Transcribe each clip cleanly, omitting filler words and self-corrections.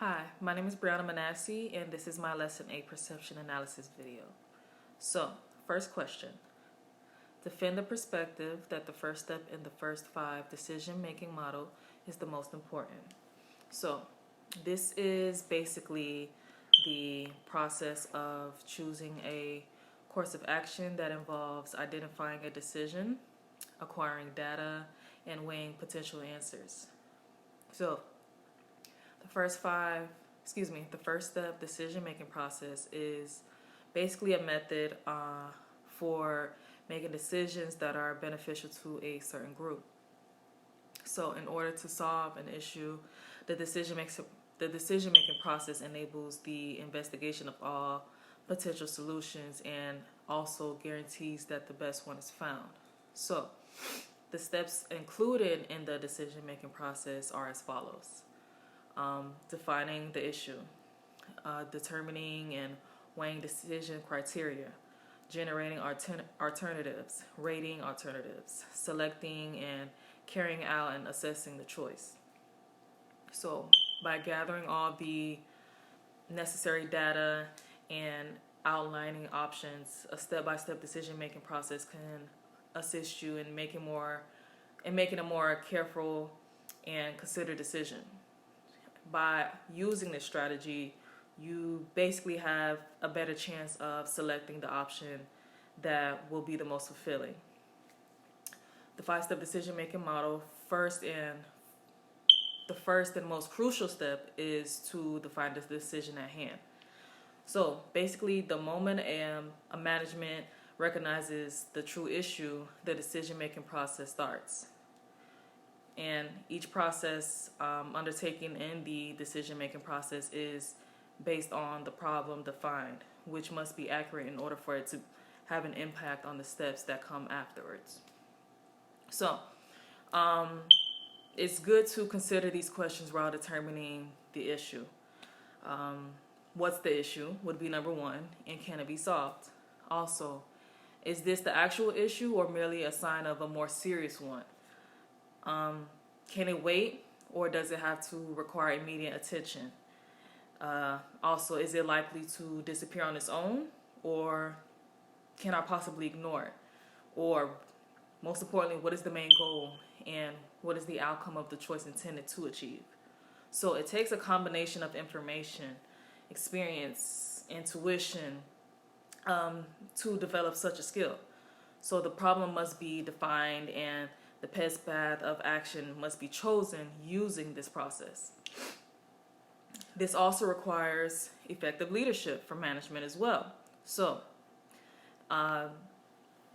Hi, my name is Brianna Manassi, and this is my Lesson 8 Perception Analysis video. So, first question. Defend the perspective that the first step in the first 5 decision-making model is the most important. So, this is basically the process of choosing a course of action that involves identifying a decision, acquiring data, and weighing potential answers. So, the first step decision making process is basically a method for making decisions that are beneficial to a certain group. So, in order to solve an issue, the decision making process enables the investigation of all potential solutions and also guarantees that the best one is found. So, the steps included in the decision making process are as follows. Defining the issue, determining and weighing decision criteria, generating alternatives, rating alternatives, selecting and carrying out and assessing the choice. So, by gathering all the necessary data and outlining options, a step-by-step decision-making process can assist you in making a more careful and considered decision. By using this strategy, you basically have a better chance of selecting the option that will be the most fulfilling. The 5-step decision-making model, the first and most crucial step is to define the decision at hand. So basically, the moment a management recognizes the true issue, the decision-making process starts. And each process undertaken in the decision-making process is based on the problem defined, which must be accurate in order for it to have an impact on the steps that come afterwards. So, it's good to consider these questions while determining the issue. What's the issue would be number 1, and can it be solved? Also, is this the actual issue or merely a sign of a more serious one? Can it wait, or does it have to require immediate attention? Also, is it likely to disappear on its own, or can I possibly ignore it? Or, most importantly, what is the main goal, and what is the outcome of the choice intended to achieve? So it takes a combination of information, experience, intuition to develop such a skill. So the problem must be defined and the best path of action must be chosen using this process. This also requires effective leadership from management as well. So,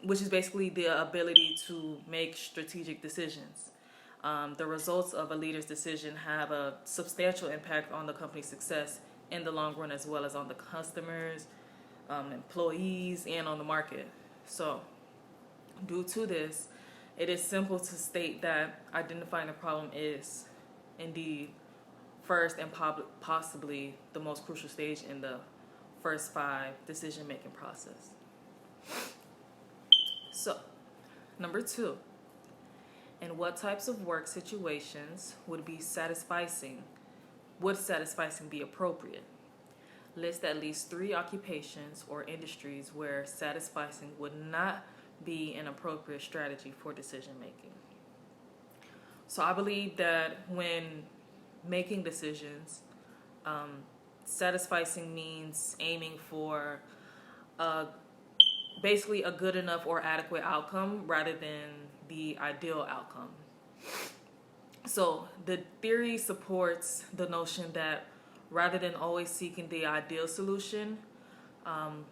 which is basically the ability to make strategic decisions. The results of a leader's decision have a substantial impact on the company's success in the long run, as well as on the customers, employees, and on the market. So, due to this, it is simple to state that identifying the problem is indeed first and possibly the most crucial stage in the first 5 decision-making process. So, number 2, in what types of work situations would satisficing be appropriate? List at least 3 occupations or industries where satisficing would not be an appropriate strategy for decision making. So I believe that when making decisions, satisficing means aiming for basically a good enough or adequate outcome rather than the ideal outcome. So the theory supports the notion that rather than always seeking the ideal solution,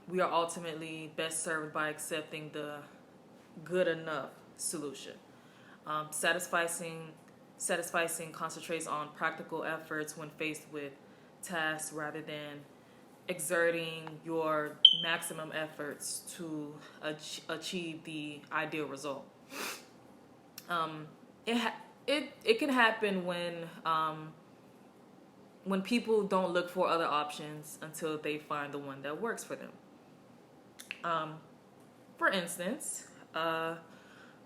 we are ultimately best served by accepting the good enough solution. Satisficing concentrates on practical efforts when faced with tasks rather than exerting your maximum efforts to achieve the ideal result. It can happen when people don't look for other options until they find the one that works for them. For instance,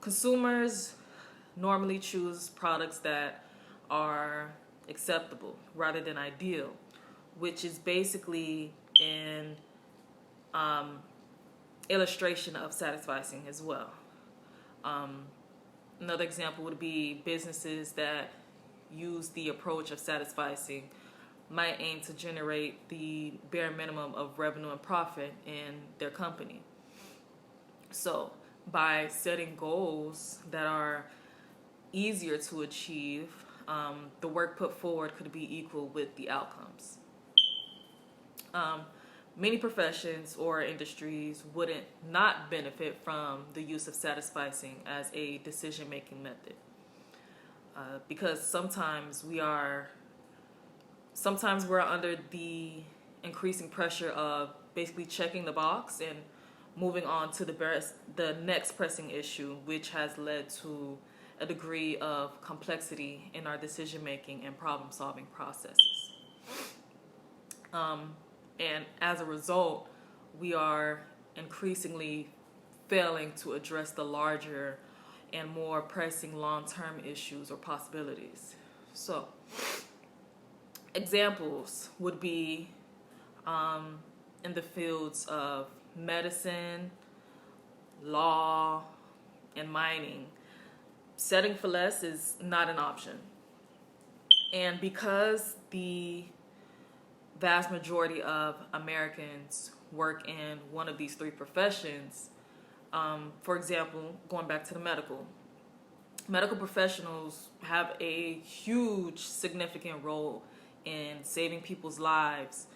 consumers normally choose products that are acceptable rather than ideal, which is basically an illustration of satisficing as well. Another example would be businesses that use the approach of satisficing might aim to generate the bare minimum of revenue and profit in their company. So, by setting goals that are easier to achieve, the work put forward could be equal with the outcomes. Many professions or industries wouldn't not benefit from the use of satisficing as a decision-making method, because sometimes we're under the increasing pressure of basically checking the box and moving on to the next pressing issue, which has led to a degree of complexity in our decision-making and problem-solving processes. And as a result, we are increasingly failing to address the larger and more pressing long-term issues or possibilities. So, examples would be in the fields of medicine, law, and mining. Setting for less is not an option. And because the vast majority of Americans work in one of these three professions, for example, going back to the medical professionals have a huge, significant role in saving people's lives,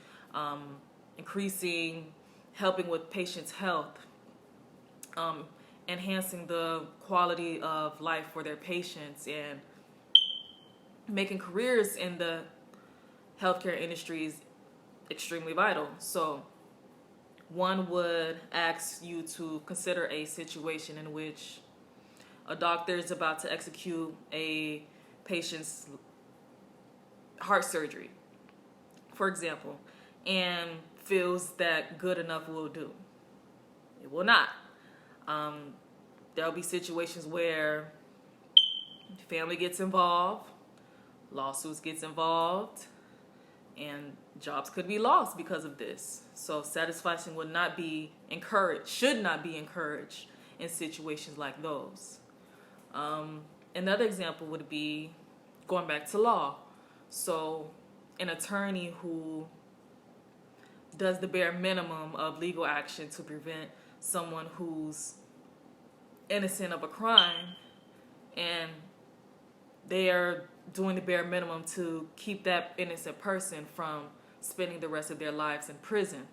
helping with patients' health, enhancing the quality of life for their patients, and making careers in the healthcare industry is extremely vital. So one would ask you to consider a situation in which a doctor is about to execute a patient's heart surgery, for example, and feels that good enough will do. It will not. There'll be situations where family gets involved, lawsuits gets involved, and jobs could be lost because of this. So satisfaction would not be encouraged, should not be encouraged in situations like those. Another example would be going back to law. So an attorney who does the bare minimum of legal action to prevent someone who's innocent of a crime, and they are doing the bare minimum to keep that innocent person from spending the rest of their lives in prison.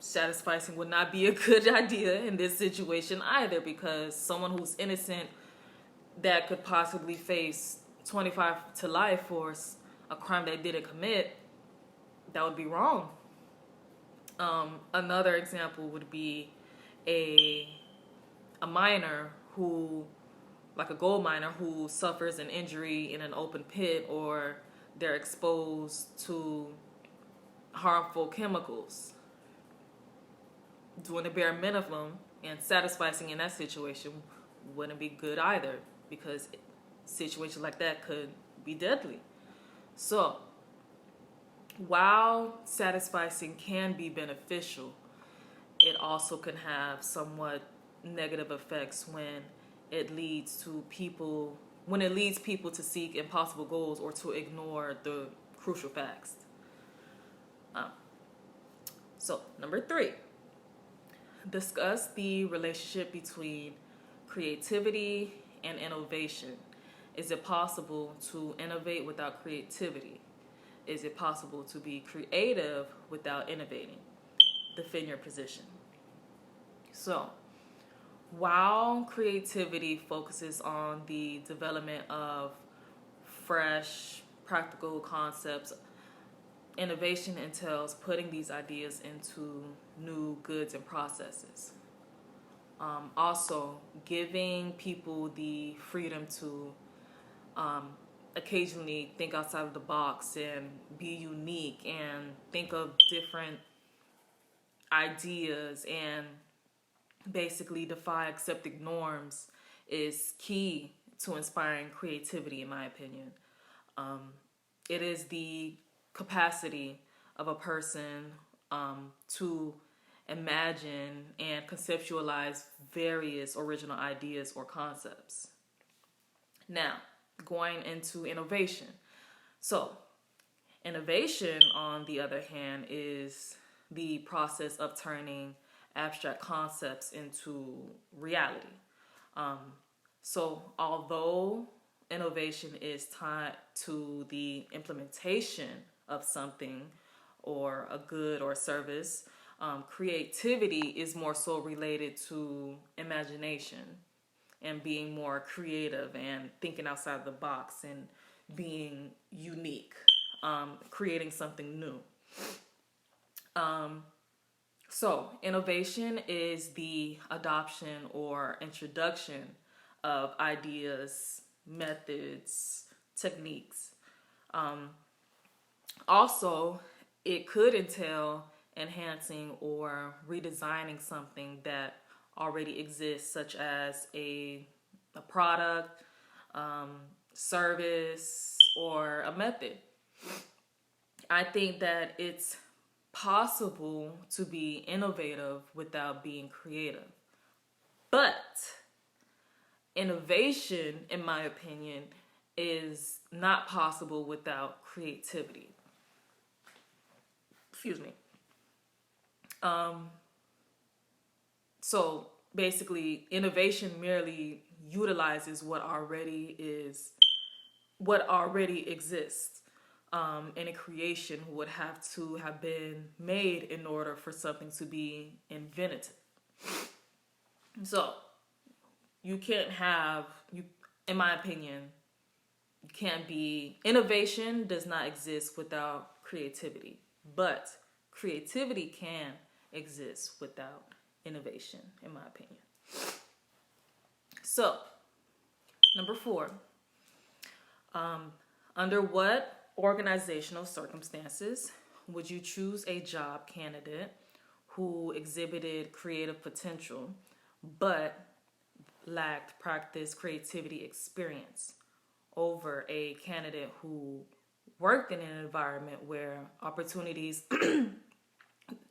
Satisficing would not be a good idea in this situation either, because someone who's innocent that could possibly face 25 to life for a crime they didn't commit, that would be wrong. Another example would be a miner who, like a gold miner who suffers an injury in an open pit, or they're exposed to harmful chemicals. Doing the bare minimum and satisficing in that situation wouldn't be good either, because situations like that could be deadly. So, while satisficing can be beneficial, it also can have somewhat negative effects when it leads people to seek impossible goals or to ignore the crucial facts. So, number 3, discuss the relationship between creativity and innovation. Is it possible to innovate without creativity? Is it possible to be creative without innovating? Defend your position. So, while creativity focuses on the development of fresh, practical concepts, innovation entails putting these ideas into new goods and processes. Also, giving people the freedom to occasionally think outside of the box and be unique and think of different ideas and basically defy accepted norms is key to inspiring creativity, in my opinion. It is the capacity of a person to imagine and conceptualize various original ideas or concepts. Now, going into innovation. So, innovation, on the other hand, is the process of turning abstract concepts into reality. So, although innovation is tied to the implementation of something or a good or service, creativity is more so related to imagination and being more creative and thinking outside the box and being unique, creating something new. So, innovation is the adoption or introduction of ideas, methods, techniques. Also, it could entail enhancing or redesigning something that already exists, such as a product, service, or a method. I think that it's possible to be innovative without being creative. But innovation, in my opinion, is not possible without creativity. Excuse me. So basically, innovation merely utilizes what already exists. And a creation would have to have been made in order for something to be invented. So you can't have, in my opinion, you can't be, innovation does not exist without creativity, but creativity can exist without innovation, in my opinion. So, number 4, under what organizational circumstances would you choose a job candidate who exhibited creative potential but lacked practice creativity experience over a candidate who worked in an environment where opportunities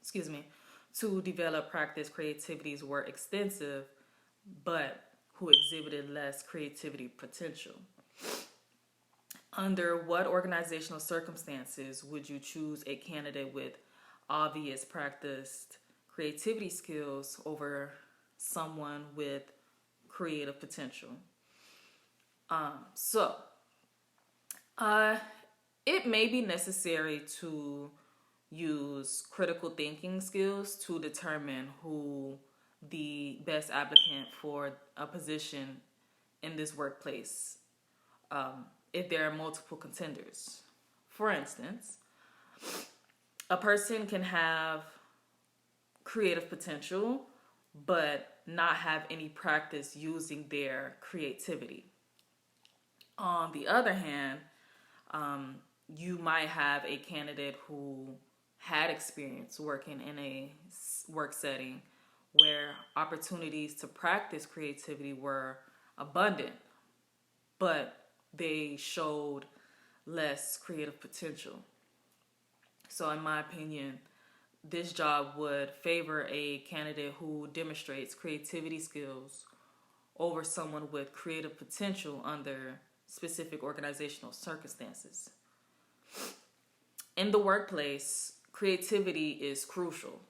excuse me, to develop practice creativities were extensive but who exhibited less creativity potential? Under what organizational circumstances would you choose a candidate with obvious practiced creativity skills over someone with creative potential? It may be necessary to use critical thinking skills to determine who the best applicant for a position in this workplace, if there are multiple contenders. For instance, a person can have creative potential but not have any practice using their creativity. On the other hand, you might have a candidate who had experience working in a work setting where opportunities to practice creativity were abundant, but they showed less creative potential. So in my opinion, this job would favor a candidate who demonstrates creativity skills over someone with creative potential under specific organizational circumstances. In the workplace, creativity is crucial.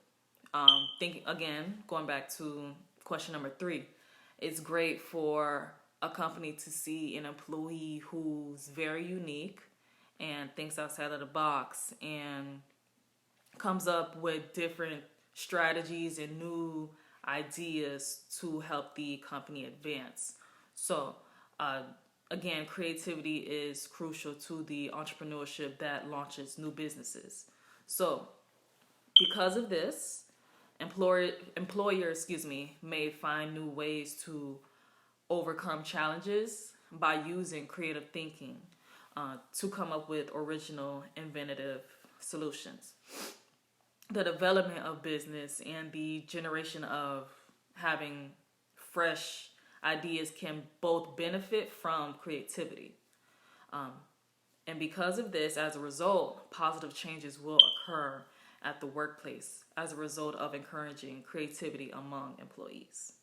Going back to question number 3, it's great for a company to see an employee who's very unique and thinks outside of the box and comes up with different strategies and new ideas to help the company advance. So, again, creativity is crucial to the entrepreneurship that launches new businesses. So, because of this, employers may find new ways to overcome challenges by using creative thinking to come up with original, inventive solutions. The development of business and the generation of having fresh ideas can both benefit from creativity. And because of this, as a result, positive changes will occur at the workplace as a result of encouraging creativity among employees.